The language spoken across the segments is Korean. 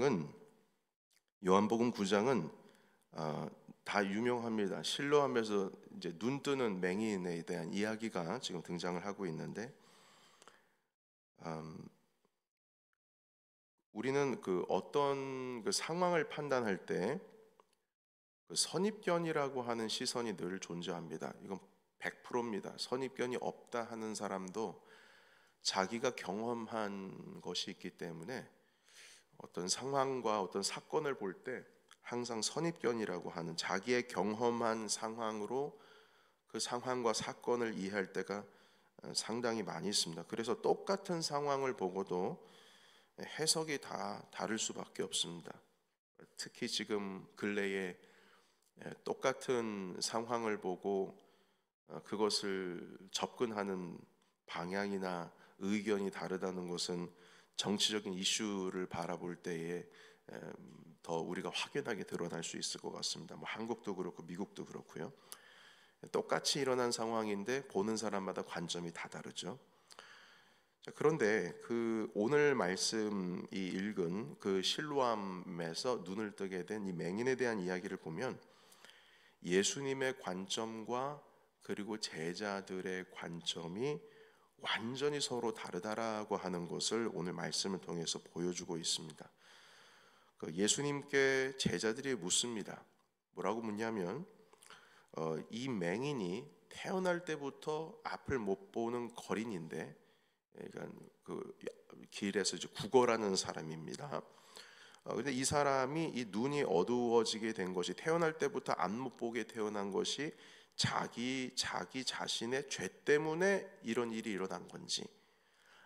은 요한복음 9장은 다 유명합니다. 실로암에서 이제 눈 뜨는 맹인에 대한 이야기가 지금 등장을 하고 있는데, 음, 우리는 그 어떤 그 상황을 판단할 때 그 선입견이라고 하는 시선이 늘 존재합니다. 이건 100%입니다. 선입견이 없다 하는 사람도 자기가 경험한 것이 있기 때문에 어떤 상황과 어떤 사건을 볼 때 항상 선입견이라고 하는 자기의 경험한 상황으로 그 상황과 사건을 이해할 때가 상당히 많이 있습니다. 그래서 똑같은 상황을 보고도 해석이 다 다를 수밖에 없습니다. 특히 지금 근래에 똑같은 상황을 보고 그것을 접근하는 방향이나 의견이 다르다는 것은 정치적인 이슈를 바라볼 때에 더 우리가 확연하게 드러날 수 있을 것 같습니다. 뭐 한국도 그렇고 미국도 그렇고요. 똑같이 일어난 상황인데 보는 사람마다 관점이 다 다르죠. 그런데 그 오늘 말씀이 읽은 그 실로암에서 눈을 뜨게 된 이 맹인에 대한 이야기를 보면 예수님의 관점과 그리고 제자들의 관점이 완전히 서로 다르다라고 하는 것을 오늘 말씀을 통해서 보여주고 있습니다. 예수님께 제자들이 묻습니다. 뭐라고 묻냐면 이 맹인이 태어날 때부터 앞을 못 보는 거린인데, 그러니까 그 길에서 이제 국어라는 사람입니다. 근데 이 사람이 이 눈이 어두워지게 된 것이 태어날 때부터 안 못 보게 태어난 것이 자기 자신의 죄 때문에 이런 일이 일어난 건지,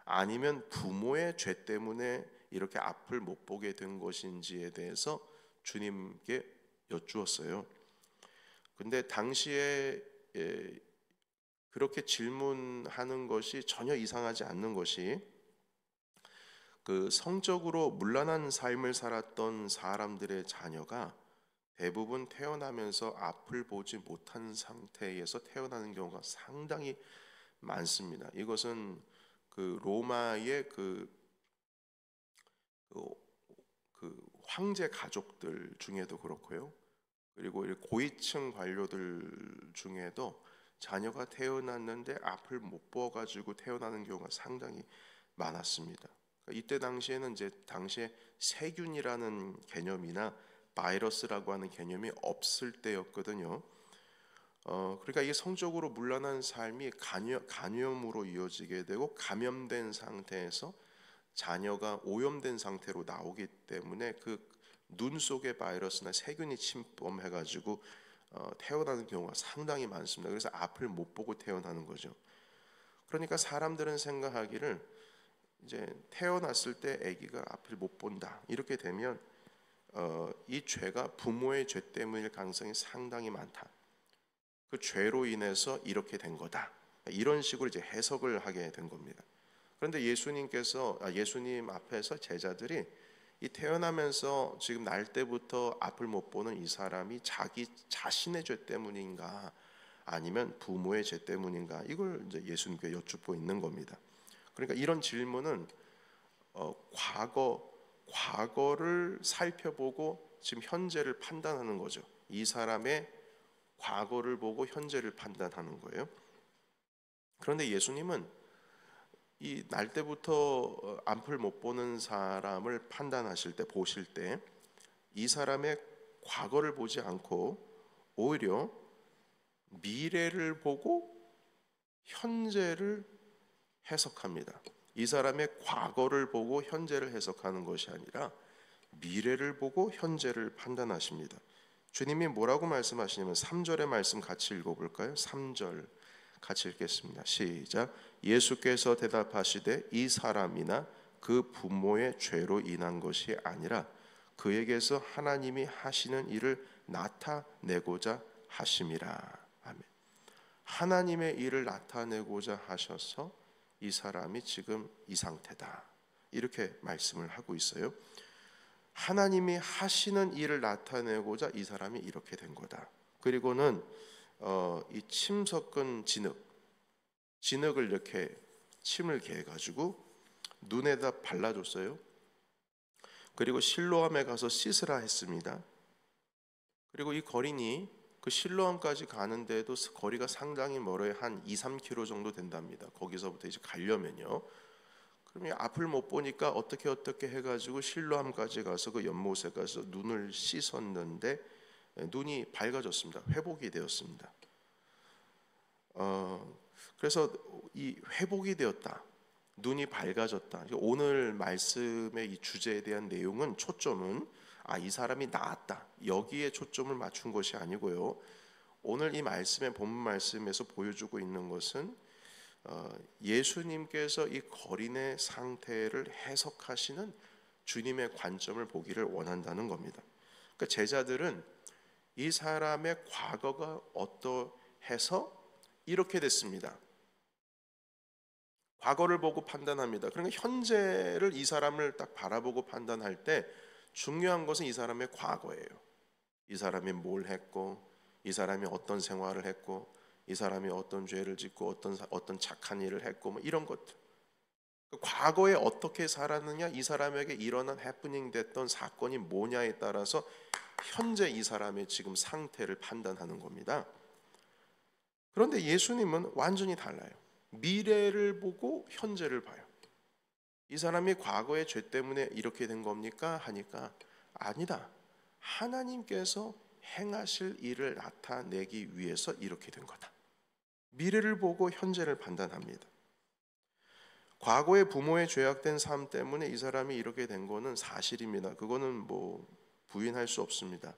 아니면 부모의 죄 때문에 이렇게 앞을 못 보게 된 것인지에 대해서 주님께 여쭈었어요. 근데 당시에 그렇게 질문하는 것이 전혀 이상하지 않는 것이, 그 성적으로 문란한 삶을 살았던 사람들의 자녀가 대부분 태어나면서 앞을 보지 못한 상태에서 태어나는 경우가 상당히 많습니다. 이것은 그 로마의 그, 그 황제 가족들 중에도 그렇고요. 그리고 고위층 관료들 중에도 자녀가 태어났는데 앞을 못 보아가지고 태어나는 경우가 상당히 많았습니다. 이때 당시에는 이제 당시에 세균이라는 개념이나 바이러스라고 하는 개념이 없을 때였거든요. 그러니까 이게 성적으로 문란한 삶이 간염으로 이어지게 되고 감염된 상태에서 자녀가 오염된 상태로 나오기 때문에 그 눈 속에 바이러스나 세균이 침범해가지고 태어나는 경우가 상당히 많습니다. 그래서 앞을 못 보고 태어나는 거죠. 그러니까 사람들은 생각하기를 이제 태어났을 때 아기가 앞을 못 본다 이렇게 되면 이 죄가 부모의 죄 때문일 가능성이 상당히 많다. 그 죄로 인해서 이렇게 된 거다. 이런 식으로 이제 해석을 하게 된 겁니다. 그런데 예수님 앞에서 제자들이 이 태어나면서 지금 날 때부터 앞을 못 보는 이 사람이 자기 자신의 죄 때문인가 아니면 부모의 죄 때문인가, 이걸 이제 예수님께 여쭙고 있는 겁니다. 그러니까 이런 질문은 과거를 살펴보고 지금 현재를 판단하는 거죠. 이 사람의 과거를 보고 현재를 판단하는 거예요. 그런데 예수님은 이 날 때부터 앞을 못 보는 사람을 판단하실 때, 보실 때 이 사람의 과거를 보지 않고 오히려 미래를 보고 현재를 해석합니다. 이 사람의 과거를 보고 현재를 해석하는 것이 아니라 미래를 보고 현재를 판단하십니다. 주님이 뭐라고 말씀하시냐면 3절의 말씀 같이 읽어볼까요? 3절 같이 읽겠습니다. 시작. 예수께서 대답하시되 이 사람이나 그 부모의 죄로 인한 것이 아니라 그에게서 하나님이 하시는 일을 나타내고자 하심이라. 아멘. 하나님의 일을 나타내고자 하셔서 이 사람이 지금 이 상태다, 이렇게 말씀을 하고 있어요. 하나님이 하시는 일을 나타내고자 이 사람이 이렇게 된 거다. 그리고는 이 침 섞은 진흙을 이렇게 침을 개가지고 눈에다 발라줬어요. 그리고 실로암에 가서 씻으라 했습니다. 그리고 이 거린이 그 실로암까지 가는데도 거리가 상당히 멀어요. 한 2-3km 정도 된답니다. 거기서부터 이제 가려면요. 그러면 앞을 못 보니까 어떻게 해가지고 실로암까지 가서 그 연못에 가서 눈을 씻었는데 눈이 밝아졌습니다. 회복이 되었습니다. 그래서 이 회복이 되었다, 눈이 밝아졌다. 오늘 말씀의 이 주제에 대한 내용은 초점은 이 사람이 나았다, 여기에 초점을 맞춘 것이 아니고요. 오늘 이 말씀의 본문 말씀에서 보여주고 있는 것은 예수님께서 이 거린의 상태를 해석하시는 주님의 관점을 보기를 원한다는 겁니다. 그러니까 제자들은 이 사람의 과거가 어떠해서 이렇게 됐습니다, 과거를 보고 판단합니다. 그러니까 현재를 이 사람을 딱 바라보고 판단할 때 중요한 것은 이 사람의 과거예요. 이 사람이 뭘 했고, 이 사람이 어떤 생활을 했고, 이 사람이 어떤 죄를 짓고 어떤 착한 일을 했고, 뭐 이런 것들. 과거에 어떻게 살았느냐, 이 사람에게 일어난 해프닝 됐던 사건이 뭐냐에 따라서 현재 이 사람의 지금 상태를 판단하는 겁니다. 그런데 예수님은 완전히 달라요. 미래를 보고 현재를 봐요. 이 사람이 과거의 죄 때문에 이렇게 된 겁니까? 하니까 아니다, 하나님께서 행하실 일을 나타내기 위해서 이렇게 된 거다. 미래를 보고 현재를 판단합니다. 과거의 부모의 죄악된 삶 때문에 이 사람이 이렇게 된 거는 사실입니다. 그거는 뭐 부인할 수 없습니다.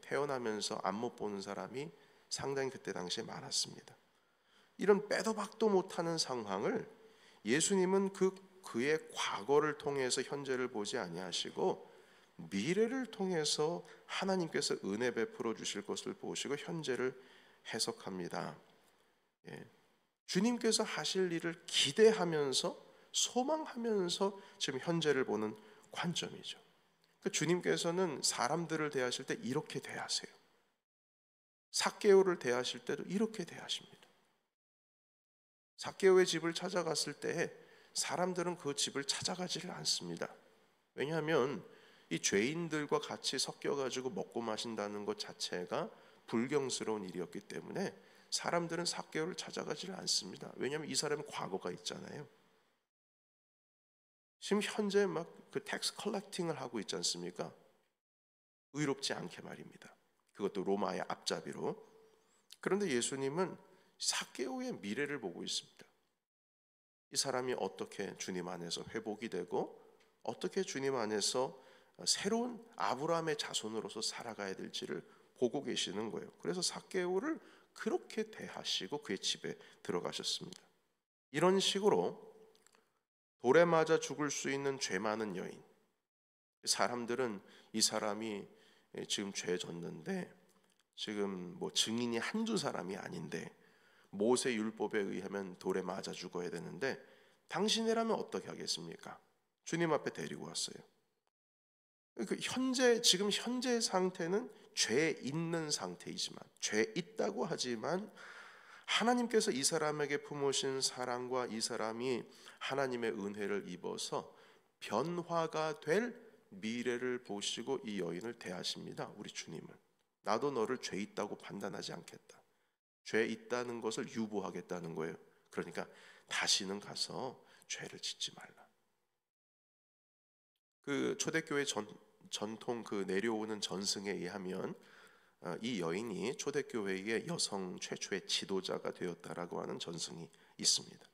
태어나면서 안 못 보는 사람이 상당히 그때 당시에 많았습니다. 이런 빼도 박도 못하는 상황을 예수님은 그의 과거를 통해서 현재를 보지 아니하시고 미래를 통해서 하나님께서 은혜 베풀어 주실 것을 보시고 현재를 해석합니다. 주님께서 하실 일을 기대하면서 소망하면서 지금 현재를 보는 관점이죠. 그러니까 주님께서는 사람들을 대하실 때 이렇게 대하세요. 삭개오를 대하실 때도 이렇게 대하십니다. 삭개오의 집을 찾아갔을 때 사람들은 그 집을 찾아가지를 않습니다. 왜냐하면 이 죄인들과 같이 섞여가지고 먹고 마신다는 것 자체가 불경스러운 일이었기 때문에 사람들은 삭개오를 찾아가지를 않습니다. 왜냐하면 이 사람은 과거가 있잖아요. 지금 현재 막 그 텍스 컬렉팅을 하고 있지 않습니까? 의롭지 않게 말입니다. 그것도 로마의 앞잡이로. 그런데 예수님은 삭개오의 미래를 보고 있습니다. 이 사람이 어떻게 주님 안에서 회복이 되고 어떻게 주님 안에서 새로운 아브라함의 자손으로서 살아가야 될지를 보고 계시는 거예요. 그래서 삭개오를 그렇게 대하시고 그의 집에 들어가셨습니다. 이런 식으로 돌에 맞아 죽을 수 있는 죄 많은 여인, 사람들은 이 사람이 지금 죄 졌는데 지금 뭐 증인이 한두 사람이 아닌데 모세 율법에 의하면 돌에 맞아 죽어야 되는데 당신이라면 어떻게 하겠습니까? 주님 앞에 데리고 왔어요. 지금 현재 상태는 죄 있는 상태이지만, 죄 있다고 하지만 하나님께서 이 사람에게 품으신 사랑과 이 사람이 하나님의 은혜를 입어서 변화가 될 미래를 보시고 이 여인을 대하십니다. 우리 주님은 나도 너를 죄 있다고 판단하지 않겠다, 죄 있다는 것을 유보하겠다는 거예요. 그러니까 다시는 가서 죄를 짓지 말라. 그 초대교회 전통 그 내려오는 전승에 의하면 이 여인이 초대교회의 여성 최초의 지도자가 되었다라고 하는 전승이 있습니다.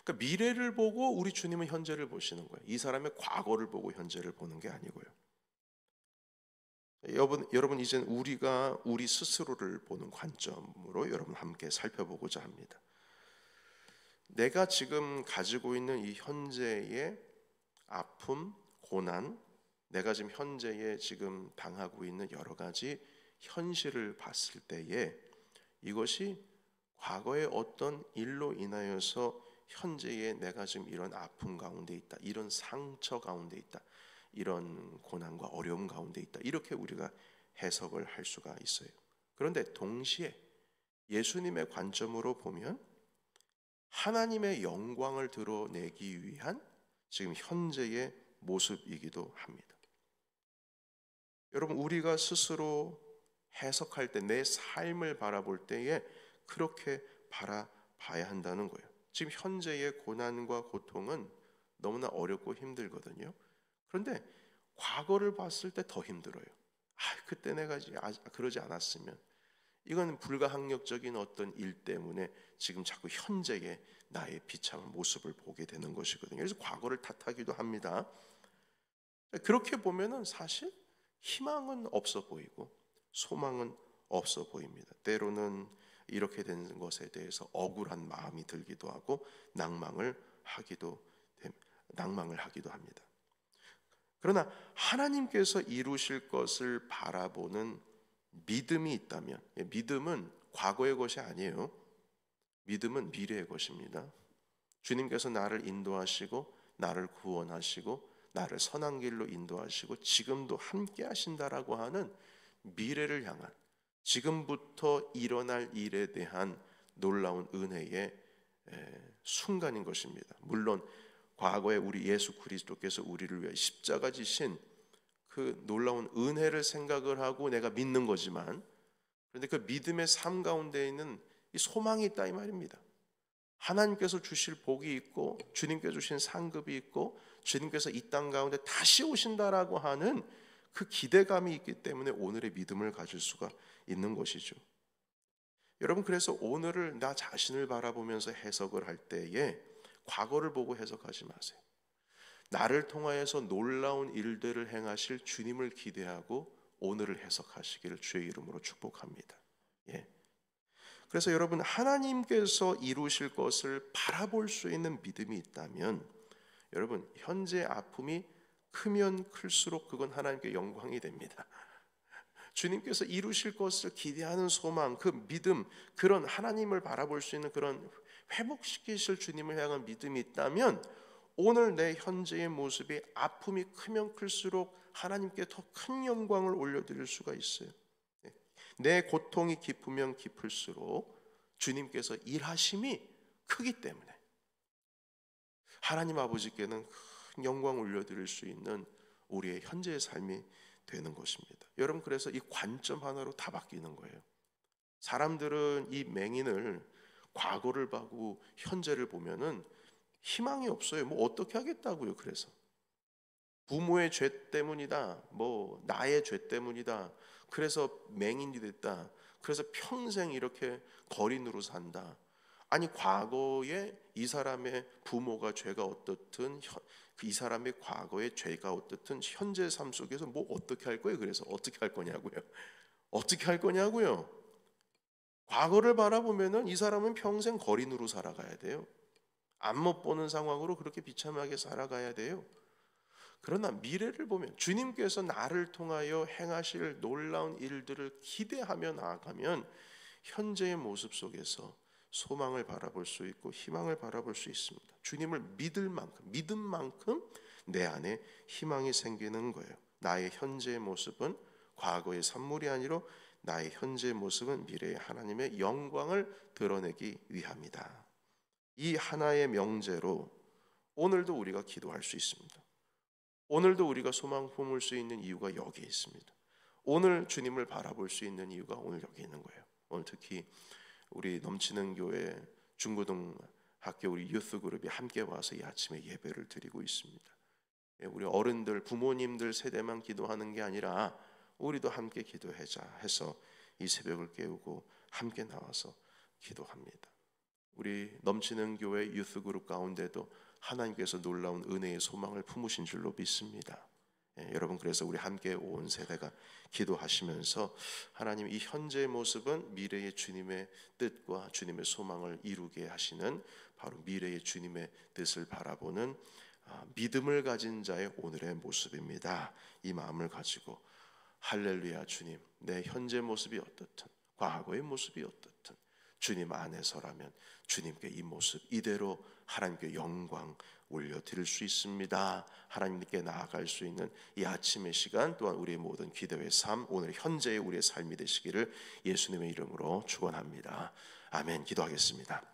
그러니까 미래를 보고 우리 주님은 현재를 보시는 거예요. 이 사람의 과거를 보고 현재를 보는 게 아니고요. 여러분 이제는 우리가 우리 스스로를 보는 관점으로 여러분 함께 살펴보고자 합니다. 내가 지금 가지고 있는 이 현재의 아픔, 고난, 내가 지금 현재에 지금 당하고 있는 여러 가지 현실을 봤을 때에 이것이 과거의 어떤 일로 인하여서 현재에 내가 지금 이런 아픔 가운데 있다, 이런 상처 가운데 있다, 이런 고난과 어려움 가운데 있다, 이렇게 우리가 해석을 할 수가 있어요. 그런데 동시에 예수님의 관점으로 보면 하나님의 영광을 드러내기 위한 지금 현재의 모습이기도 합니다. 여러분, 우리가 스스로 해석할 때, 내 삶을 바라볼 때에 그렇게 바라봐야 한다는 거예요. 지금 현재의 고난과 고통은 너무나 어렵고 힘들거든요. 그런데 과거를 봤을 때 더 힘들어요. 그때 내가 그러지 않았으면. 이건 불가항력적인 어떤 일 때문에 지금 자꾸 현재의 나의 비참한 모습을 보게 되는 것이거든요. 그래서 과거를 탓하기도 합니다. 그렇게 보면은 사실 희망은 없어 보이고 소망은 없어 보입니다. 때로는 이렇게 된 것에 대해서 억울한 마음이 들기도 하고 낭망을 하기도 합니다. 그러나 하나님께서 이루실 것을 바라보는 믿음이 있다면, 믿음은 과거의 것이 아니에요. 믿음은 미래의 것입니다. 주님께서 나를 인도하시고 나를 구원하시고 나를 선한 길로 인도하시고 지금도 함께 하신다라고 하는 미래를 향한, 지금부터 일어날 일에 대한 놀라운 은혜의 순간인 것입니다. 물론 과거에 우리 예수 그리스도께서 우리를 위해 십자가 지신 그 놀라운 은혜를 생각을 하고 내가 믿는 거지만, 그런데 그 믿음의 삶 가운데 있는 이 소망이 있다 이 말입니다. 하나님께서 주실 복이 있고 주님께서 주신 상급이 있고 주님께서 이 땅 가운데 다시 오신다라고 하는 그 기대감이 있기 때문에 오늘의 믿음을 가질 수가 있는 것이죠. 여러분, 그래서 오늘을 나 자신을 바라보면서 해석을 할 때에 과거를 보고 해석하지 마세요. 나를 통하여서 놀라운 일들을 행하실 주님을 기대하고 오늘을 해석하시기를 주의 이름으로 축복합니다. 그래서 여러분, 하나님께서 이루실 것을 바라볼 수 있는 믿음이 있다면, 여러분, 현재 아픔이 크면 클수록 그건 하나님께 영광이 됩니다. 주님께서 이루실 것을 기대하는 소망, 그 믿음, 그런 하나님을 바라볼 수 있는 그런 회복시키실 주님을 향한 믿음이 있다면, 오늘 내 현재의 모습이 아픔이 크면 클수록 하나님께 더 큰 영광을 올려드릴 수가 있어요. 내 고통이 깊으면 깊을수록 주님께서 일하심이 크기 때문에 하나님 아버지께는 큰 영광을 올려드릴 수 있는 우리의 현재의 삶이 되는 것입니다. 여러분, 그래서 이 관점 하나로 다 바뀌는 거예요. 사람들은 이 맹인을, 과거를 보고 현재를 보면은 희망이 없어요. 뭐 어떻게 하겠다고요. 그래서 부모의 죄 때문이다, 뭐 나의 죄 때문이다, 그래서 맹인이 됐다, 그래서 평생 이렇게 거린으로 산다. 아니, 과거에 이 사람의 부모가 죄가 어떻든 이 사람의 과거의 죄가 어떻든 현재 삶 속에서 뭐 어떻게 할 거예요? 그래서 어떻게 할 거냐고요. 어떻게 할 거냐고요. 과거를 바라보면은 이 사람은 평생 거린으로 살아가야 돼요. 안 못 보는 상황으로 그렇게 비참하게 살아가야 돼요. 그러나 미래를 보면 주님께서 나를 통하여 행하실 놀라운 일들을 기대하며 나아가면 현재의 모습 속에서 소망을 바라볼 수 있고 희망을 바라볼 수 있습니다. 주님을 믿을 만큼, 믿은 만큼 내 안에 희망이 생기는 거예요. 나의 현재의 모습은 과거의 산물이 아니라 나의 현재의 모습은 미래의 하나님의 영광을 드러내기 위함이다. 이 하나의 명제로 오늘도 우리가 기도할 수 있습니다. 오늘도 우리가 소망 품을 수 있는 이유가 여기에 있습니다. 오늘 주님을 바라볼 수 있는 이유가 오늘 여기 있는 거예요. 오늘 특히 우리 넘치는 교회 중고등학교 우리 유스 그룹이 함께 와서 이 아침에 예배를 드리고 있습니다. 우리 어른들, 부모님들 세대만 기도하는 게 아니라 우리도 함께 기도하자 해서 이 새벽을 깨우고 함께 나와서 기도합니다. 우리 넘치는 교회 유스 그룹 가운데도 하나님께서 놀라운 은혜의 소망을 품으신 줄로 믿습니다. 여러분, 그래서 우리 함께 온 세대가 기도하시면서 하나님, 이 현재의 모습은 미래의 주님의 뜻과 주님의 소망을 이루게 하시는 바로 미래의 주님의 뜻을 바라보는 믿음을 가진 자의 오늘의 모습입니다. 이 마음을 가지고 할렐루야, 주님, 내 현재 모습이 어떻든 과거의 모습이 어떻든 주님 안에서라면 주님께 이 모습 이대로 하나님께 영광 올려드릴 수 있습니다. 하나님께 나아갈 수 있는 이 아침의 시간 또한 우리의 모든 기도의 삶, 오늘 현재의 우리의 삶이 되시기를 예수님의 이름으로 축원합니다. 아멘. 기도하겠습니다.